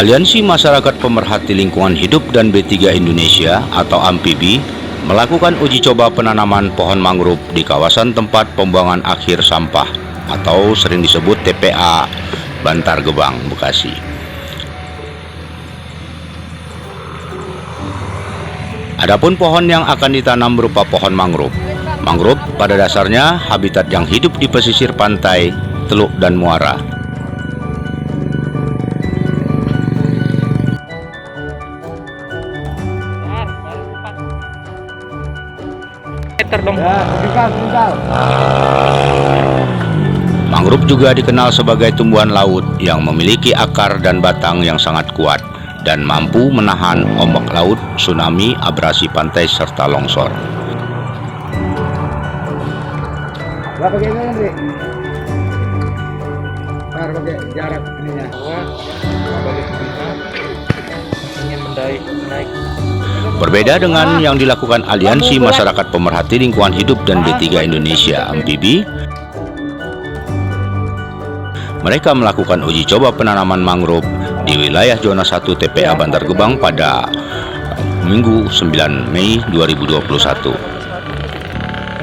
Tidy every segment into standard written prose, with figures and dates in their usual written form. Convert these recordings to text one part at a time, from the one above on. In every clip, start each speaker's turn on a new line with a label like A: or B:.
A: Aliansi Masyarakat Pemerhati Lingkungan Hidup dan B3 Indonesia atau AMPIBI melakukan uji coba penanaman pohon mangrove di kawasan tempat pembuangan akhir sampah atau sering disebut TPA Bantar Gebang, Bekasi. Adapun pohon yang akan ditanam berupa pohon mangrove. Mangrove pada dasarnya habitat yang hidup di pesisir pantai, teluk dan muara. Mangrove juga dikenal sebagai tumbuhan laut yang memiliki akar dan batang yang sangat kuat dan mampu menahan ombak laut, tsunami, abrasi pantai, serta longsor.
B: Berapa gini nanti? Ntar pakai jarak ininya.
C: Ingin naik.
A: Berbeda dengan yang dilakukan Aliansi Masyarakat Pemerhati Lingkungan Hidup dan B3 Indonesia (AMPIBI), mereka melakukan uji coba penanaman mangrove di wilayah zona 1 TPA Bantar Gebang pada Minggu 9 Mei 2021.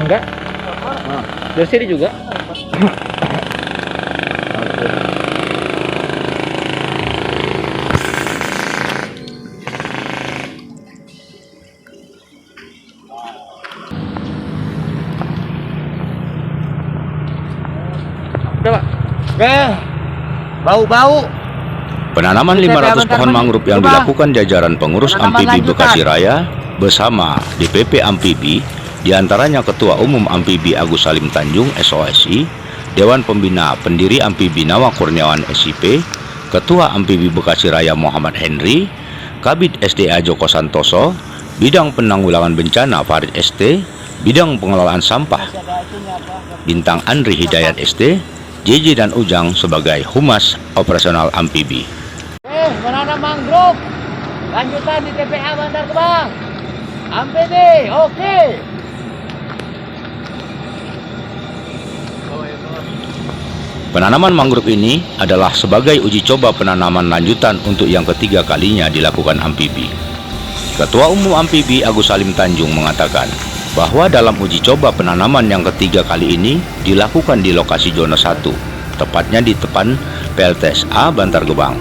C: Enggak? Dari sini juga? Udah, Pak.
B: Bau-bau.
A: Penanaman 500 pohon mangrove yang dilakukan jajaran pengurus AMPIBI Bekasi Raya bersama DPP AMPIBI, diantaranya Ketua Umum AMPIBI Agus Salim Tanjung SOSI, Dewan Pembina Pendiri AMPIBI Nawa Kurniawan SIP, Ketua AMPIBI Bekasi Raya Muhammad Henry, Kabid SDA Joko Santoso, Bidang Penanggulangan Bencana Farid ST, Bidang Pengelolaan Sampah Bintang Andri Hidayat ST, JJ dan Ujang sebagai Humas Operasional AMPIBI.
B: Menanam mangrove. Lanjutan di TPA Bantar Gebang. AMPIBI, oke.
A: Penanaman mangrove ini adalah sebagai uji coba penanaman lanjutan untuk yang ketiga kalinya dilakukan AMPIBI. Ketua Umum AMPIBI Agus Salim Tanjung mengatakan bahwa dalam uji coba penanaman yang ketiga kali ini dilakukan di lokasi zona 1, tepatnya di depan PLTSA Bantar Gebang.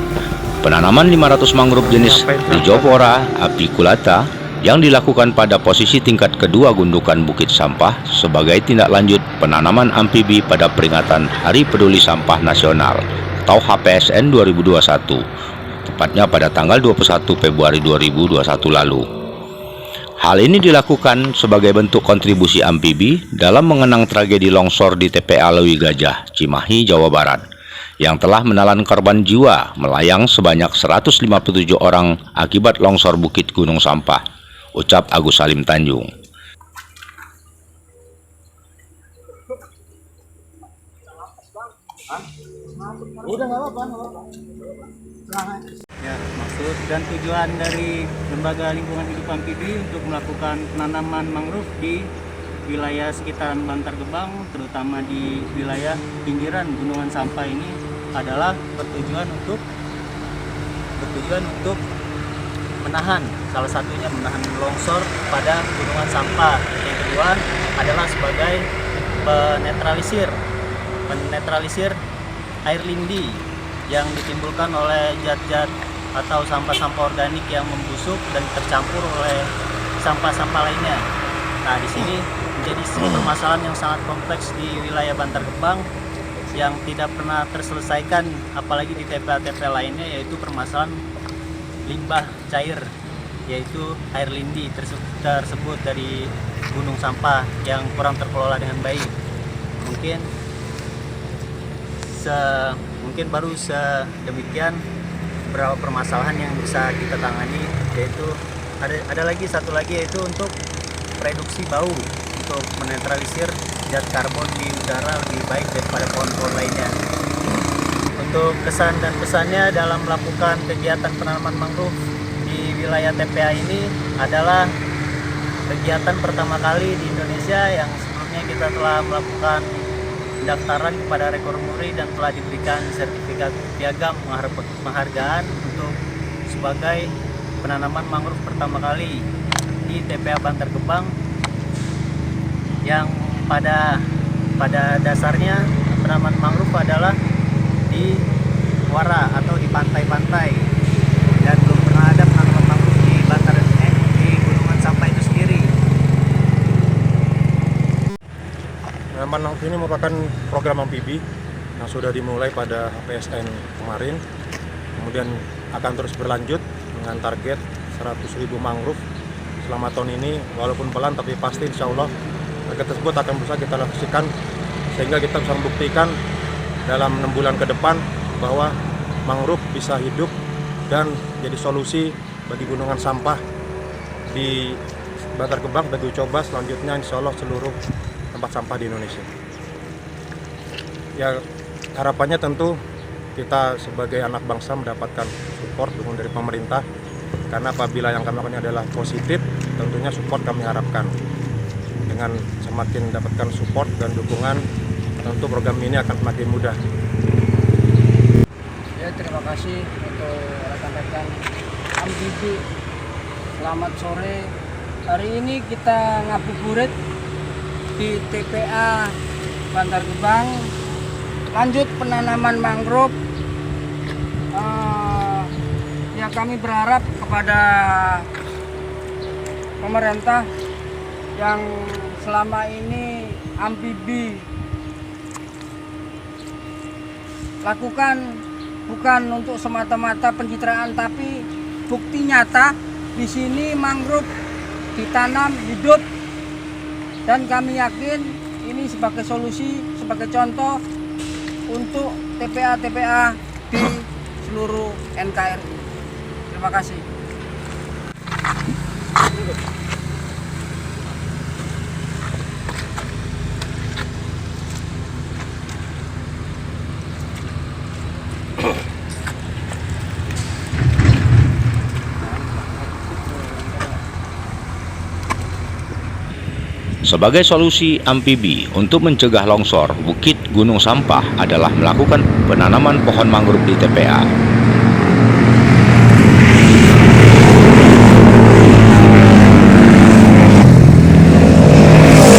A: Penanaman 500 mangrove jenis Rhizophora apiculata yang dilakukan pada posisi tingkat kedua gundukan Bukit Sampah sebagai tindak lanjut penanaman AMPIBI pada peringatan Hari Peduli Sampah Nasional atau HPSN 2021, tepatnya pada tanggal 21 Februari 2021 lalu. Hal ini dilakukan sebagai bentuk kontribusi AMPIBI dalam mengenang tragedi longsor di TPA Lewi Gajah, Cimahi, Jawa Barat, yang telah menelan korban jiwa melayang sebanyak 157 orang akibat longsor Bukit Gunung Sampah, ucap Agus Salim Tanjung.
C: Ya, maksud dan tujuan dari Lembaga Lingkungan Hidup AMPIBI untuk melakukan penanaman mangrove di wilayah sekitaran Bantar Gebang, terutama di wilayah pinggiran gunungan sampah ini adalah bertujuan untuk menahan, salah satunya menahan longsor pada gunungan sampah. Yang kedua adalah sebagai penetralisir air lindi yang ditimbulkan oleh zat-zat atau sampah-sampah organik yang membusuk dan tercampur oleh sampah-sampah lainnya. Nah, di sini menjadi permasalahan yang sangat kompleks di wilayah Bantar Gebang yang tidak pernah terselesaikan, apalagi di TPA-TPA lainnya, yaitu permasalahan limbah cair, yaitu air lindi tersebut dari gunung sampah yang kurang terkelola dengan baik. Mungkin baru sedemikian beberapa permasalahan yang bisa kita tangani, yaitu ada satu lagi yaitu untuk reduksi bau, untuk menetralisir zat karbon di udara lebih baik daripada pohon-pohon lainnya. Untuk kesan dan pesannya dalam melakukan kegiatan penanaman mangrove di wilayah TPA ini adalah kegiatan pertama kali di Indonesia yang sebelumnya kita telah melakukan pendaftaran kepada rekor muri dan telah diberikan sertifikat piagam penghargaan untuk sebagai penanaman mangrove pertama kali di TPA Bantar Gebang, yang pada dasarnya penanaman mangrove adalah di muara atau di pantai-pantai, dan belum pernah ada penanaman mangrove di gunungan sampah itu sendiri.
D: Penanaman mangrove ini merupakan program amfibi yang sudah dimulai pada HPSN kemarin, kemudian akan terus berlanjut dengan target 100.000 mangrove selama tahun ini, walaupun pelan tapi pasti insya Allah target tersebut akan bisa kita laksanakan, sehingga kita bisa membuktikan dalam 6 bulan ke depan bahwa mangrove bisa hidup dan jadi solusi bagi gunungan sampah di Bantar Gebang, dan uji coba selanjutnya insya Allah seluruh tempat sampah di Indonesia. Ya, harapannya tentu kita sebagai anak bangsa mendapatkan support dukungan dari pemerintah, karena apabila yang kami lakukan adalah positif, tentunya support kami harapkan. Dengan semakin mendapatkan support dan dukungan, tentu program ini akan semakin mudah.
E: Ya, terima kasih untuk rekan-rekan amfibi. Selamat sore. Hari ini kita ngabuburit di TPA Bantar Gebang. Lanjut penanaman mangrove. Ya, kami berharap kepada pemerintah yang selama ini amfibi lakukan bukan untuk semata-mata pencitraan, tapi bukti nyata di sini mangrove ditanam hidup, dan kami yakin ini sebagai solusi, sebagai contoh untuk TPA-TPA di seluruh NKRI. Terima kasih.
A: Sebagai solusi amfibi untuk mencegah longsor bukit gunung sampah adalah melakukan penanaman pohon mangrove di TPA.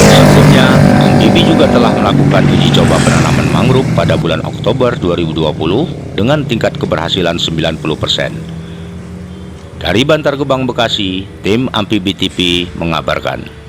A: Sebelumnya, amfibi juga telah melakukan uji coba penanaman mangrove pada bulan Oktober 2020 dengan tingkat keberhasilan 90%. Dari Bantar Gebang, Bekasi, tim Amfibi TV mengabarkan.